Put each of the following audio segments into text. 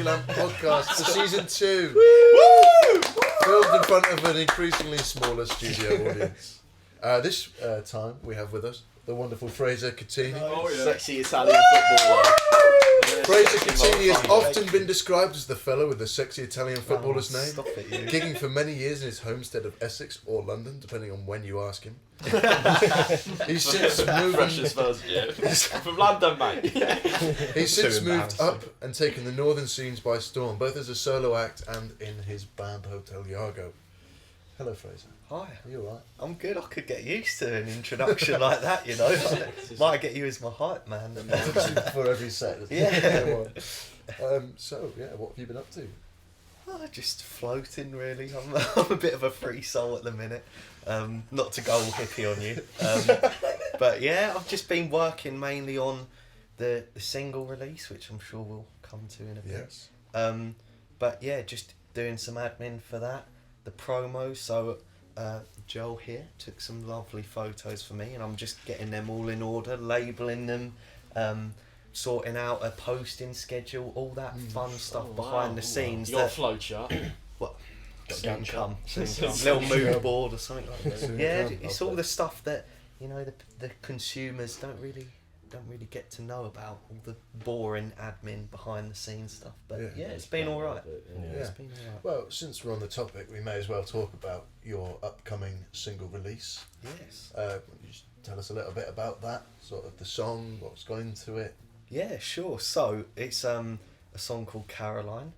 Lamp podcast for season 2. Woo! Filmed in front of an increasingly smaller studio audience. This time we have with us the wonderful Fraser Cattini. Oh, yeah. Sexy Italian footballer. Fraser Cattini has often been described as the fellow with the sexy Italian footballer's name. Stop it, you. Gigging for many years in his homestead of Essex or London, depending on when you ask him. He's since Freshest version, yeah. From London, mate. He's since Too moved up embarrassing. and taken the northern scenes by storm, both as a solo act and in his band Hotel Iago. Hello, Fraser. Hi. Are you alright? I'm good. I could get used to an introduction like that, you know. Might get you as my hype man. For every set. Yeah. So, what have you been up to? Just floating, really. I'm a bit of a free soul at the minute. Not to go all hippie on you. But yeah, I've just been working mainly on the single release, which I'm sure we'll come to in a bit. Yes. But yeah, just doing some admin for that. The promo, so Joel here took some lovely photos for me, and I'm just getting them all in order, labelling them, sorting out a posting schedule, all that fun stuff behind the scenes. You got a flow chart. What? Soon come. come. Little mood board or something like that. Soon Yeah, come. it's all the stuff that, you know, the consumers don't really get to know about, all the boring admin behind the scenes stuff. But yeah, it's been all right. It's been all right. Well, since we're on the topic, we may as well talk about your upcoming single release. Yes. Can you just tell us a little bit about that, sort of the song, what's gone into it? Yeah, sure. So it's a song called Caroline,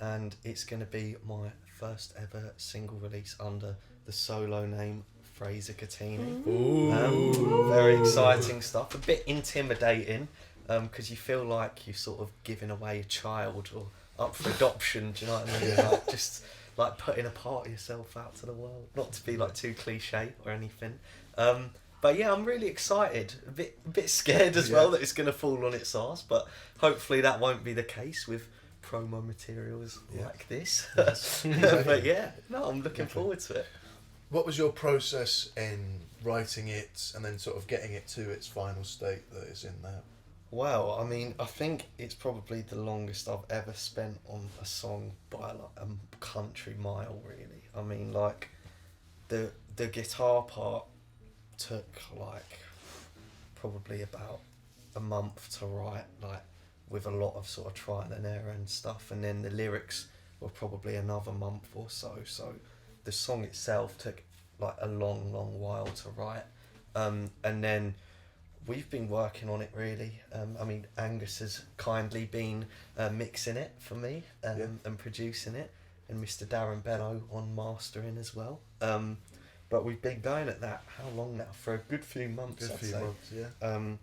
and it's going to be my first ever single release under the solo name Fraser Cattini. Very exciting stuff. A bit intimidating, because you feel like you're sort of giving away a child or up for adoption. Do you know what I mean? Like, just like putting a part of yourself out to the world. Not to be like too cliche or anything. But yeah, I'm really excited. A bit scared as well that it's going to fall on its arse, but hopefully that won't be the case with promo materials like this. But yeah, no, I'm looking forward to it. What was your process in writing it and then sort of getting it to its final state that it's in now? Well, I mean, I think it's probably the longest I've ever spent on a song by like a country mile, really. I mean, like, the guitar part took like probably about a month to write, like with a lot of sort of trial and error and stuff, and then the lyrics were probably another month or so. So the song itself took like a long while to write, and then we've been working on it really. I mean, Angus has kindly been mixing it for me and producing it, and Mr. Darren Benno on mastering as well. But we've been going at that, how long now? For a good few months, I'd say.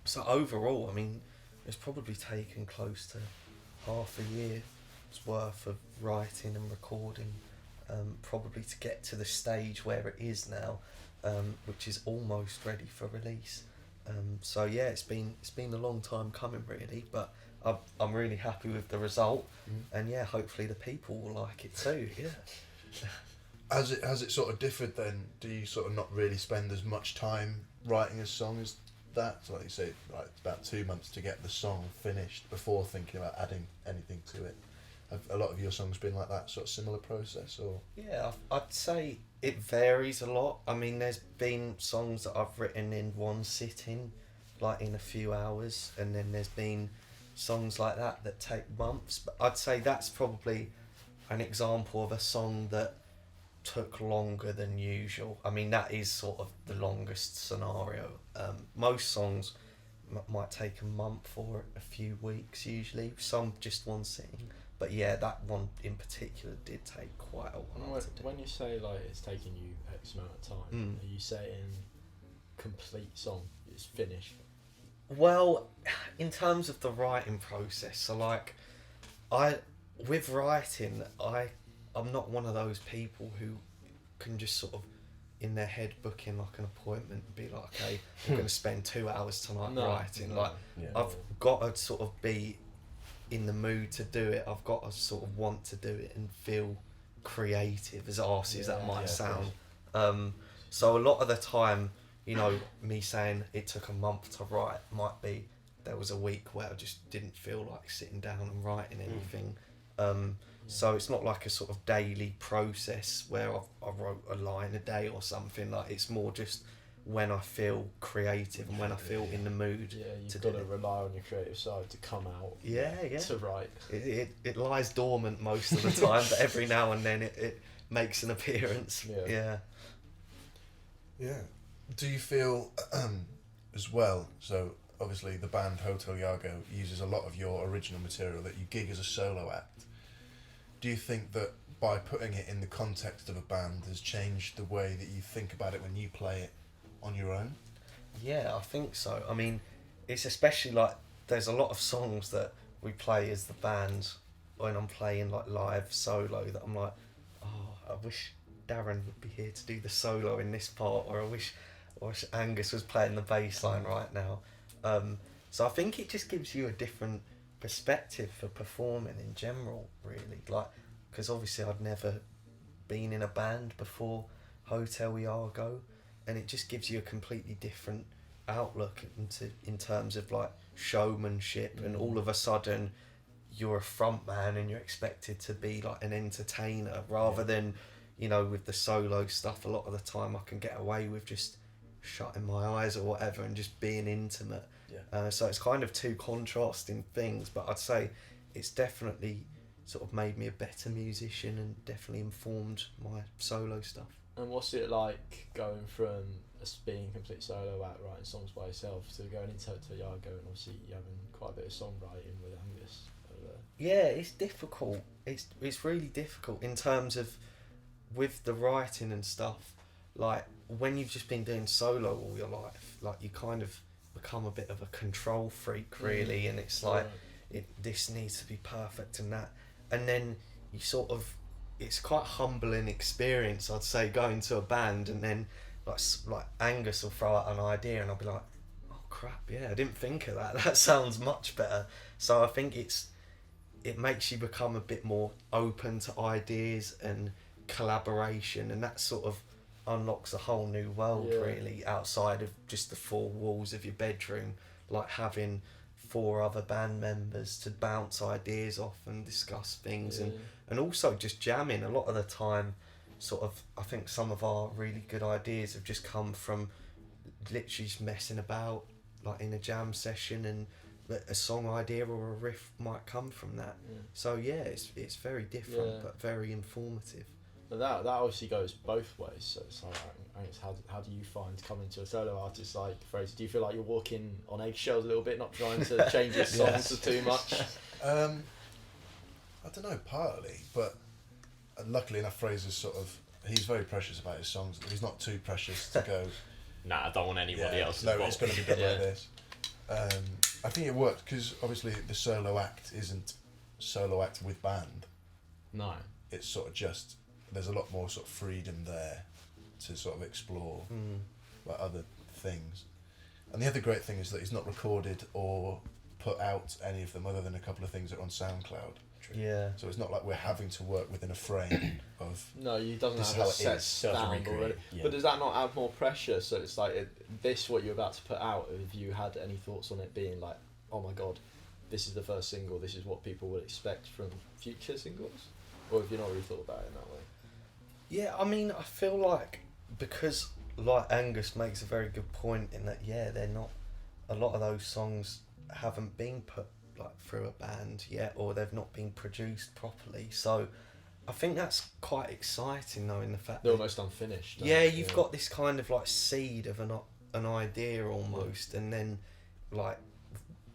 So overall, I mean, it's probably taken close to half a year's worth of writing and recording, probably to get to the stage where it is now, which is almost ready for release. So yeah, it's been a long time coming really, but I'm really happy with the result, and yeah, hopefully the people will like it too. Yeah. Has it sort of differed then? Do you sort of not really spend as much time writing a song as that? So like you say, like it's about 2 months to get the song finished before thinking about adding anything to it. Have a lot of your songs been like that, sort of similar process, or? Yeah, I'd say it varies a lot. I mean, there's been songs that I've written in one sitting, like in a few hours, and then there's been songs like that take months. But I'd say that's probably an example of a song that took longer than usual. I mean, that is sort of the longest scenario. Most songs might take a month or a few weeks usually, some just one sitting. But yeah, that one in particular did take quite a while to do. When you say like it's taking you X amount of time, are you saying complete song, it's finished? Well, in terms of the writing process, so like, with writing, I'm not one of those people who can just sort of in their head book in like an appointment and be like, okay, I'm going to spend 2 hours tonight writing. I've got to sort of be in the mood to do it. I've got to sort of want to do it and feel creative, as arsey as that might sound. So a lot of the time, you know, me saying it took a month to write might be there was a week where I just didn't feel like sitting down and writing anything. So it's not like a sort of daily process where I wrote a line a day or something. Like, it's more just when I feel creative and when I feel in the mood. Yeah, you've got to rely on your creative side to come out. Yeah. To write. It lies dormant most of the time, but every now and then it makes an appearance. Yeah. Do you feel as well? So obviously the band Hotel Iago uses a lot of your original material that you gig as a solo act. Do you think that by putting it in the context of a band has changed the way that you think about it when you play it on your own? Yeah, I think so. I mean, it's especially like there's a lot of songs that we play as the band when I'm playing like live solo that I'm like, oh, I wish Darren would be here to do the solo in this part, or I wish Angus was playing the bass line right now. So I think it just gives you a different perspective for performing in general, really. Like, because obviously I'd never been in a band before Hotel Iago, and it just gives you a completely different outlook in terms of like showmanship, and all of a sudden you're a front man and you're expected to be like an entertainer rather than, you know, with the solo stuff a lot of the time I can get away with just shutting my eyes or whatever and just being intimate. So it's kind of two contrasting things, but I'd say it's definitely sort of made me a better musician and definitely informed my solo stuff. And what's it like going from being a complete solo act, writing songs by yourself, to going into Hotel Iago, and obviously you having quite a bit of songwriting with Angus over there? Yeah, it's difficult. It's really difficult in terms of with the writing and stuff. Like, when you've just been doing solo all your life, like, you kind of become a bit of a control freak, really, and it's like, this needs to be perfect and that. And then you sort of, it's quite a humbling experience, I'd say, going to a band and then like Angus will throw out an idea and I'll be like, oh crap, yeah, I didn't think of that. That sounds much better. So I think it makes you become a bit more open to ideas and collaboration, and that sort of unlocks a whole new world, really, outside of just the four walls of your bedroom, like having 4 other band members to bounce ideas off and discuss things, and also just jamming. A lot of the time, sort of, I think some of our really good ideas have just come from literally just messing about, like in a jam session, and a song idea or a riff might come from that. So yeah, it's very different but very informative. But that obviously goes both ways. So it's like, how do you find coming to a solo artist like Fraser? Do you feel like you're walking on eggshells a little bit, not trying to change your songs too much? I don't know, partly, but luckily enough, Fraser's he's very precious about his songs. He's not too precious to go, nah, I don't want anybody else. No, it's going to be done like this. I think it worked because obviously the solo act isn't solo act with band. No. It's sort of just, there's a lot more sort of freedom there to sort of explore like other things. And the other great thing is that he's not recorded or put out any of them other than a couple of things that are on SoundCloud. Yeah. So it's not like we're having to work within a frame of... No, he doesn't This is have how a it set is. sound already. Yeah. But does that not add more pressure? So it's like, this, what you're about to put out, have you had any thoughts on it being like, oh my god, this is the first single, this is what people would expect from future singles? Or have you not really thought about it in that way? Yeah, I mean, I feel like, because like Angus makes a very good point in that, they're not, a lot of those songs haven't been put like through a band yet, or they've not been produced properly. So I think that's quite exciting, though, in the fact they're that, almost unfinished. you've got this kind of like seed of an idea almost, and then like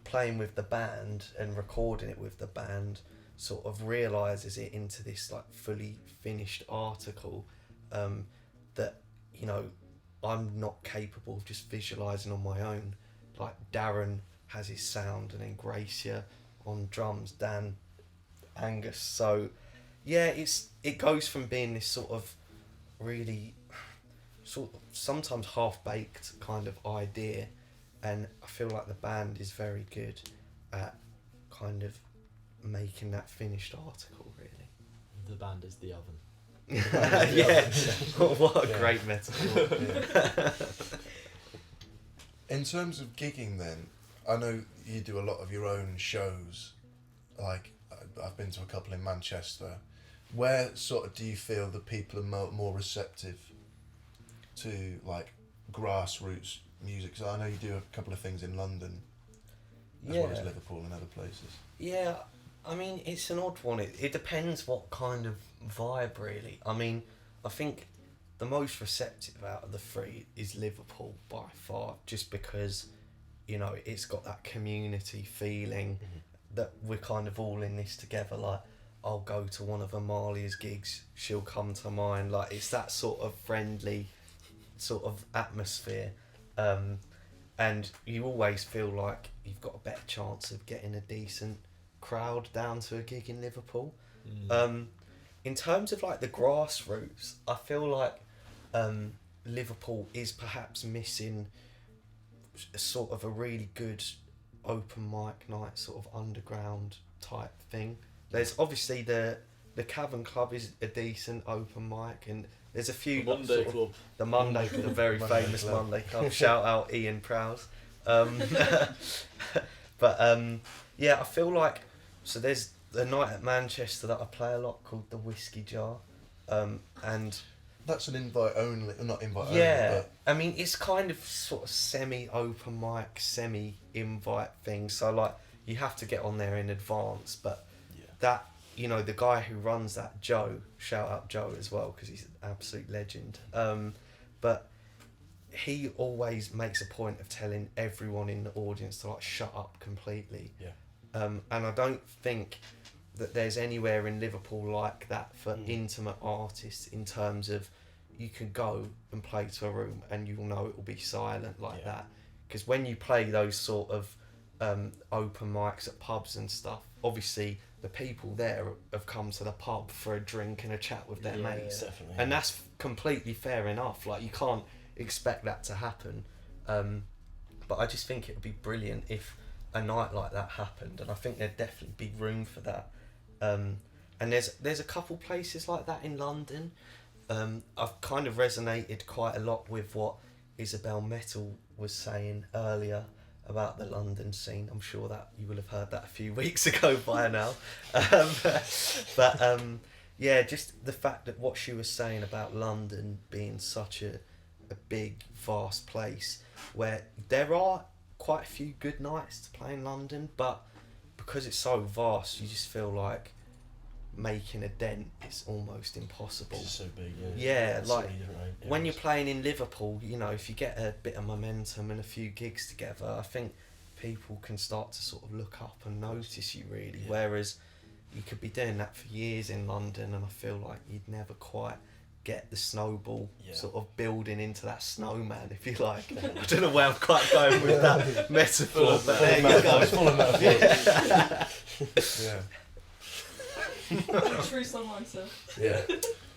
playing with the band and recording it with the band sort of realises it into this like fully finished article that, you know, I'm not capable of just visualising on my own. Like, Darren has his sound, and then Gracia on drums, Dan, Angus. So yeah, it goes from being this sort of really sort of sometimes half-baked kind of idea, and I feel like the band is very good at kind of making that finished article, really. The band is the oven. Yeah. What a great metaphor. In terms of gigging then, I know you do a lot of your own shows. Like I've been to a couple in Manchester. Where sort of do you feel the people are more receptive to like grassroots music? So I know you do a couple of things in London, as well as Liverpool and other places. Yeah, I mean, it's an odd one. It depends what kind of vibe, really. I mean, I think the most receptive out of the three is Liverpool by far, just because, you know, it's got that community feeling that we're kind of all in this together. Like, I'll go to one of Amalia's gigs, she'll come to mine. Like, it's that sort of friendly sort of atmosphere. And you always feel like you've got a better chance of getting a decent crowd down to a gig in Liverpool. In terms of like the grassroots, I feel like Liverpool is perhaps missing sort of a really good open mic night, sort of underground type thing. There's obviously the Cavern Club is a decent open mic, and there's a few The Monday Club. The Monday, the very Monday famous Club. Monday Club. Shout out Ian Prowse. But yeah, I feel like, so there's a night at Manchester that I play a lot called the Whiskey Jar, and That's an invite only, not invite yeah, only, I mean, it's kind of sort of semi-open mic, semi-invite thing. So like, you have to get on there in advance. But that, you know, the guy who runs that, Joe, shout out Joe as well, because he's an absolute legend. But he always makes a point of telling everyone in the audience to like shut up completely. And I don't think that there's anywhere in Liverpool like that for intimate artists, in terms of you can go and play to a room and you'll know it will be silent like that. Because when you play those sort of open mics at pubs and stuff, obviously the people there have come to the pub for a drink and a chat with their mates, and that's completely fair enough. Like, you can't expect that to happen, but I just think it would be brilliant if a night like that happened, and I think there'd definitely be room for that. And there's a couple places like that in London. I've kind of resonated quite a lot with what Isabel Metal was saying earlier about the London scene. I'm sure that you will have heard that a few weeks ago by now. But yeah, just the fact that what she was saying about London being such a big, vast place where there are quite a few good nights to play in London, but because it's so vast, you just feel like making a dent is almost impossible. It's so big, Yeah, It's like so many different areas. when you're playing in Liverpool, you know, if you get a bit of momentum and a few gigs together, I think people can start to sort of look up and notice you really. Whereas you could be doing that for years in London, and I feel like you'd never quite get the snowball sort of building into that snowman, if you like. I don't know where I'm quite going with that metaphor, but there you go. It's full of metaphors. True songwriter. Yeah.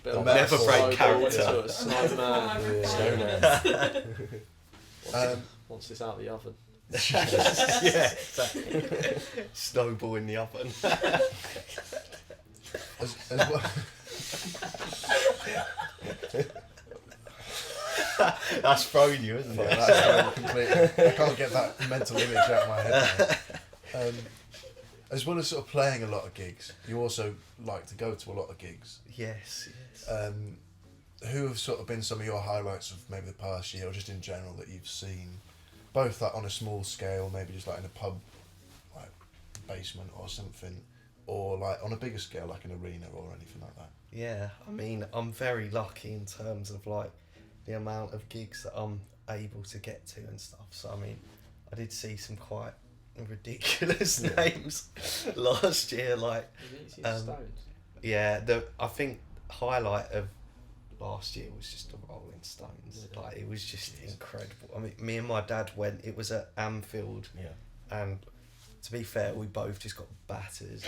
Bit of Never break character. To a snowman. Once it's out of the oven. Yeah, exactly. Snowball in the oven. As well. That's throwing you, isn't it? That's completely. I can't get that mental image out of my head now. As well as sort of playing a lot of gigs, you also like to go to a lot of gigs. Yes. Who have sort of been some of your highlights of maybe the past year, or just in general, that you've seen, both like on a small scale, maybe just like in a pub, like basement or something, or like on a bigger scale, like an arena or anything like that? Yeah, I mean, I'm very lucky in terms of like the amount of gigs that I'm able to get to and stuff. So I mean, I did see some quite ridiculous names last year. Like, yeah, I think highlight of last year was just the Rolling Stones. Like, it was just incredible. I mean, me and my dad went. It was at Anfield, and to be fair, we both just got battered.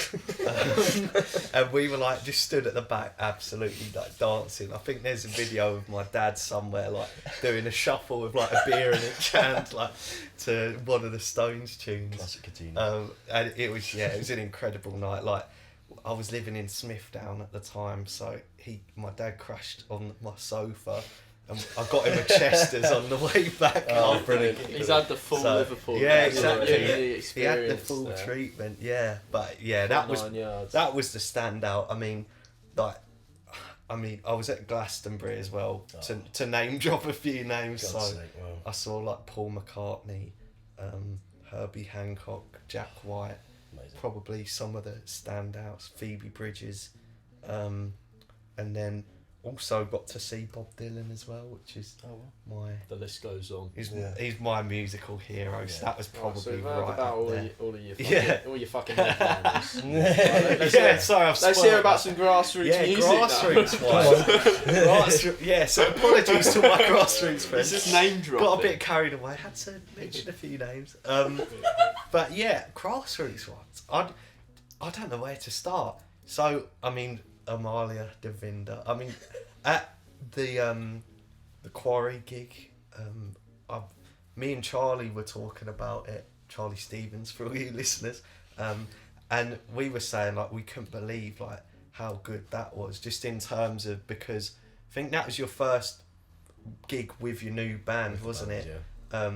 And we were like just stood at the back, absolutely like dancing. I think there's a video of my dad somewhere like doing a shuffle with like a beer in each hand, like to one of the Stones tunes. Classic Cattini. And it was an incredible night. Like, I was living in Smithdown at the time, so my dad crashed on my sofa, I got him a Chester's on the way back. Oh, after brilliant. the gig. He's had the full Liverpool. Yeah, He's exactly. really He had the experienced full there. treatment. Yeah, but yeah, that was 9 yards. that was the standout. I mean, I was at Glastonbury as well to name drop a few names. God's So sake, wow. I saw like Paul McCartney, Herbie Hancock, Jack White, Amazing. probably some of the standouts. Phoebe Bridgers, and then also got to see Bob Dylan as well, which is my The list goes on. he's my musical hero. So that was probably so we've right heard about up all, there. all of your fucking, Yeah. all your fucking headliners. Yeah, sorry, I've Let's spoiled hear about that. some grassroots Yeah, music grassroots now. wise. Yeah, so apologies to my grassroots It's friends. just name dropping. Got a bit carried away. Had to mention a few names. But yeah, grassroots ones. I don't know where to start. So I mean, Amalia Devinda. I mean, at the Quarry gig, me and Charlie were talking about it. Charlie Stevens, for all you listeners, and we were saying like we couldn't believe like how good that was, just in terms of, because I think that was your first gig with your new band, wasn't it? Yeah.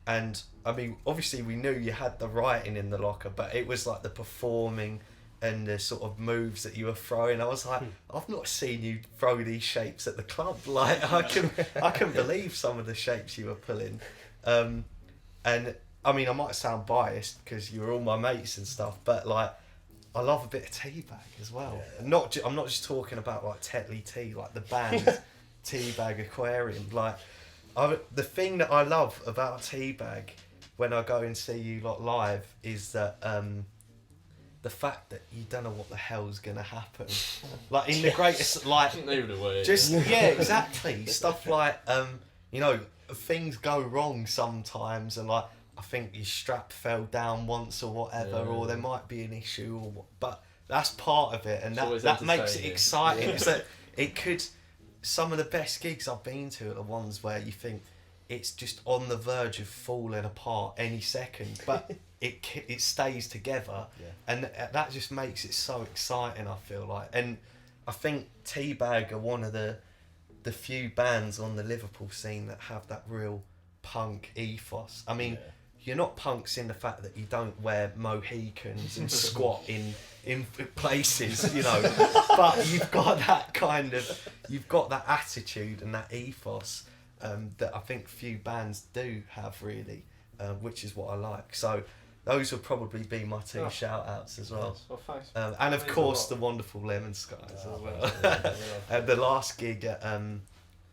And I mean, obviously we knew you had the writing in the locker, but it was like the performing and the sort of moves that you were throwing. I was like, I've not seen you throw these shapes at the club. Like I can believe some of the shapes you were pulling. And I mean, I might sound biased because you were all my mates and stuff, but like, I love a bit of Teabag as well. Yeah. I'm not just talking about like Tetley Tea, like the band Teabag Aquarium. Like, the thing that I love about Teabag when I go and see you lot live is that the fact that you don't know what the hell's gonna happen. Like in the greatest, like Even away. just yeah, exactly. Stuff like you know, things go wrong sometimes, and like I think your strap fell down once or whatever, or there might be an issue, or what, but that's part of it, and that makes it entertaining. exciting. Is that it could. Some of the best gigs I've been to are the ones where you think it's just on the verge of falling apart any second, but it stays together, and that just makes it so exciting. I feel like, and I think Teabag are one of the few bands on the Liverpool scene that have that real punk ethos. I mean, you're not punks in the fact that you don't wear Mohicans and squat in places, you know, but you've got that attitude and that ethos that I think few bands do have really, which is what I like. So those would probably be my two shout outs as well. Well, thanks. And of course the wonderful Lemon Skies as well. And the last gig at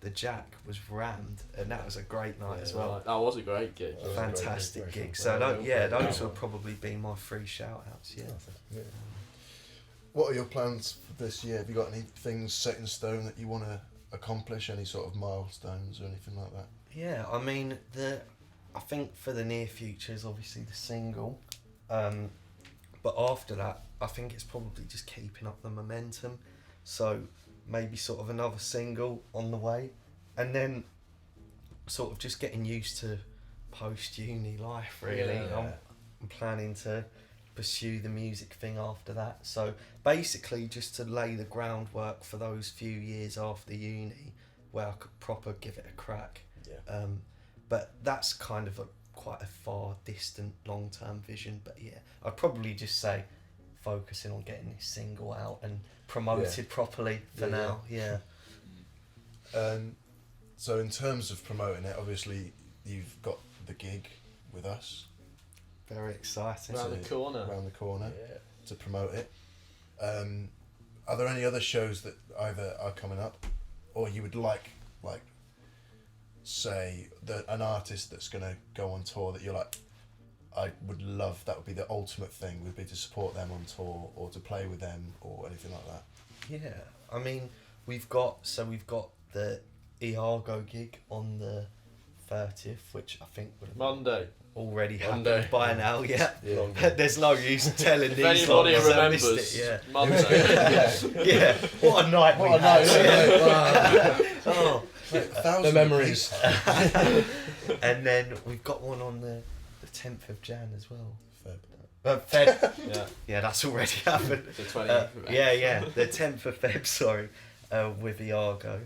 the Jack was rammed, and that was a great night as well. That was a great gig. Fantastic great gig. show. So those would probably be my three shout outs. Yeah. What are your plans for this year? Have you got any things set in stone that you want to accomplish? Any sort of milestones or anything like that? Yeah, I mean I think for the near future is obviously the single, but after that I think it's probably just keeping up the momentum. So maybe sort of another single on the way, and then sort of just getting used to post-uni life really. I'm planning to pursue the music thing after that, so basically just to lay the groundwork for those few years after uni where I could proper give it a crack. But that's kind of quite a far distant long-term vision, but yeah, I'd probably just say focusing on getting this single out and promoted properly for now. So in terms of promoting it, obviously you've got the gig with us Very exciting. Around the corner. to promote it. Are there any other shows that either are coming up, or you would like say that an artist that's going to go on tour that you're like, I would love, that would be the ultimate thing, would be to support them on tour or to play with them or anything like that? Yeah, I mean, we've got the Iago gig on the 30th, which I think would have Monday. already Monday. happened by now. Yeah, there's no use telling If these anybody lot, I missed remembers, it, Monday. yeah. What a night we had. Oh, The memories. and then we've got one on the 10th of Jan as well. Feb. Yeah, that's already happened. The 20th. The 10th of Feb, sorry, with Iago.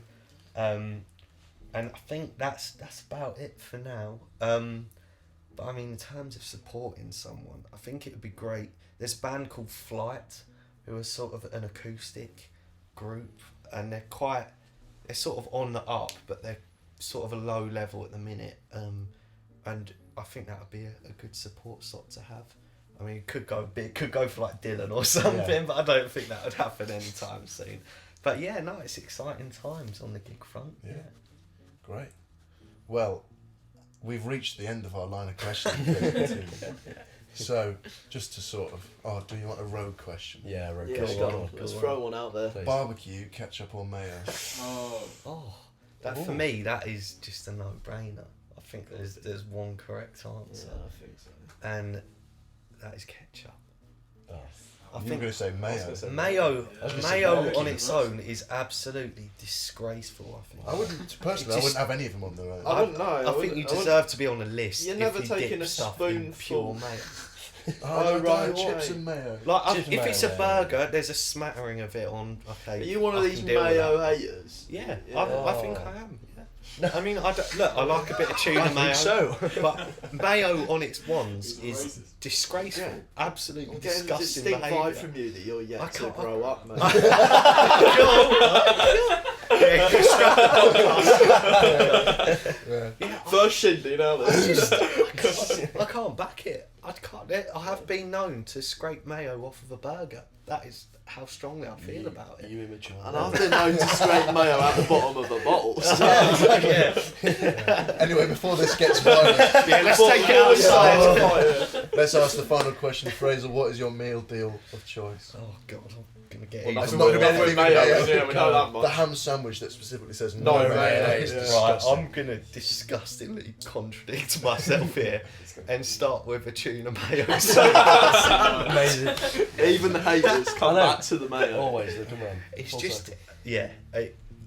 And I think that's about it for now. But I mean, in terms of supporting someone, I think it would be great. There's a band called Flight, who are sort of an acoustic group, and they're sort of on the up, but they're sort of a low level at the minute. And I think that would be a good support slot to have. I mean, it could go big, could go for like Dylan or something, but I don't think that would happen anytime soon. But yeah, no, it's exciting times on the gig front. Yeah. Great. Well, we've reached the end of our line of questioning. So, just to sort of, do you want a road question? Yeah, road Yeah, question. go on, Let's go throw on. one out there. Barbecue, ketchup or mayo? For me, that is just a no-brainer. I think there's one correct answer, Yeah, I think so. and that is ketchup. Oh. I You were think going to say mayo. mayo say on barbecue, its own is absolutely disgraceful. I think. I wouldn't, personally, I wouldn't have any of them on their own. I wouldn't know. I think you deserve to be on a list. You're if never you taking dip a stuff in pure spoonful. mayo. Oh, right, chips why? and mayo. Like Chips and if mayo, it's a yeah. burger, there's a smattering of it on. Okay. Are you one of I these can deal with mayo that. haters? Yeah, Yeah. I think I am. Yeah. I mean, I like a bit of tuna I mayo. think so. But mayo on its ones is disgraceful. Yeah. Absolutely I'm getting a disgusting distinct vibe behaviour. from you that you're I yet to can't- grow up, man. Yeah, you scrap the Yeah. Yeah, First shindy, now then. I can't back it. I have been known to scrape mayo off of a burger. That is how strongly I feel about it. You immature. And I've been known to scrape mayo out the bottom of a bottle. So Yeah. Anyway, before this gets violent, Yeah, let's take it outside. let's ask the final question. Fraser, what is your meal deal of choice? Oh god, I'm gonna get Well, eaten. It's that's not what gonna be we're with anything with mayo. mayo. Yeah, we know that The much. ham sandwich that specifically says No no mayonnaise. is Yeah. Right, disgusting. I'm gonna disgustingly contradict myself here and start with a tuna mayo. Amazing. Even the haters come I know. back to the mayo. Always looking around. It's Full just, circle. yeah,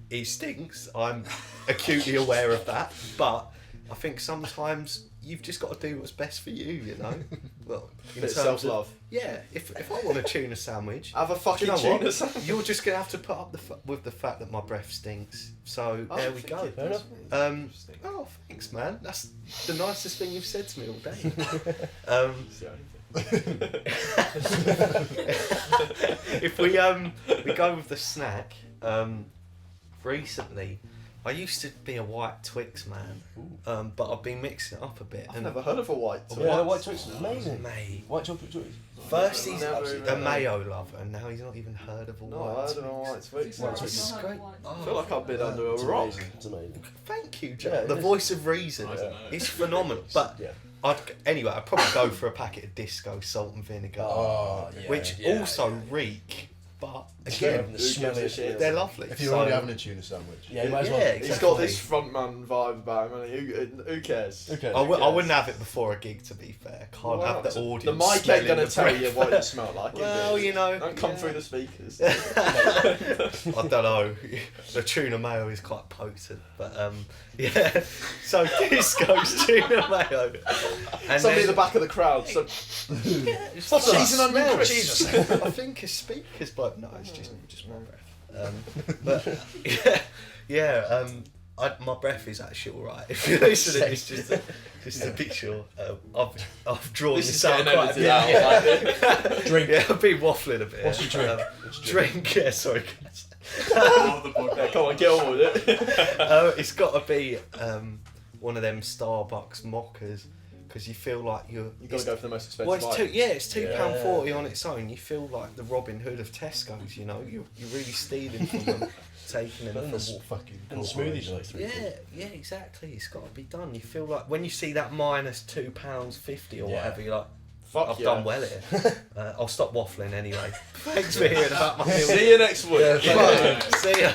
it stinks. I'm acutely aware of that, but I think sometimes you've just got to do what's best for you, you know? Well, in Bit of terms self-love. of, yeah, if I want a tuna sandwich, Have a do fucking you know what? tuna sandwich. You're just going to have to put up with the fact that my breath stinks. So there we go. Fair enough. Oh, thanks, man. That's the nicest thing you've said to me all day. If we go with the snack, recently I used to be a white Twix man, but I've been mixing it up a bit. I've never heard of a white Twix. Yeah, white Twix is amazing. Mate, White chocolate Twix. first he's Never a even- mayo lover, and now he's not even heard of a No, white I Twix. don't know white Twix. White I've Twix. not It's heard great. white. I feel like I've been under It's a rock. amazing. It's amazing. Thank you, Joe. Yeah, it The is. voice of reason. I don't know. It's phenomenal. But Yeah. anyway, I'd probably go for a packet of Disco salt and vinegar, Oh, yeah. which also reek. But again, The Who gives a smelly shit? they're lovely. If you're So- already having a tuna sandwich. Yeah, you might as well. Yeah, He's exactly. got this frontman vibe about him, and who cares? Okay. I Who cares? wouldn't have it before a gig, to be fair. Can't Well, have the audience. The mic smelling ain't gonna the tell breath. you what you smell like. Well, is it? you know, Don't come yeah. through the speakers. I don't know. The tuna mayo is quite potent, but yeah. So Disco's tuna mayo. And Somebody in the then- back of the crowd. So What's cheese and onion crisps? Jesus. I think his speaker's bloke. No, it's just my breath. But yeah. My breath is actually all right. If you listen, it's just a bit sure. I've drawn this this, is out getting quite a edited bit. out. Like, Drink. Yeah, I've been waffling a bit. What's your drink? Drink. Yeah, sorry. guys. yeah, come on, get on with it. It's got to be one of them Starbucks mockers, because you feel like You gotta go for the most expensive. Well, it's item. it's £2.40 Yeah. on its own. You feel like the Robin Hood of Tesco's. You know, you're really stealing from them, taking them But then from. the Fucking And the smoothies are like £3. Yeah, exactly. It's got to be done. You feel like when you see that minus £2.50 or Yeah. where you're like, Fuck I've yeah. done well here. I'll stop waffling anyway. Thanks for hearing about my meal. See you next week. Yeah, Bye. See ya.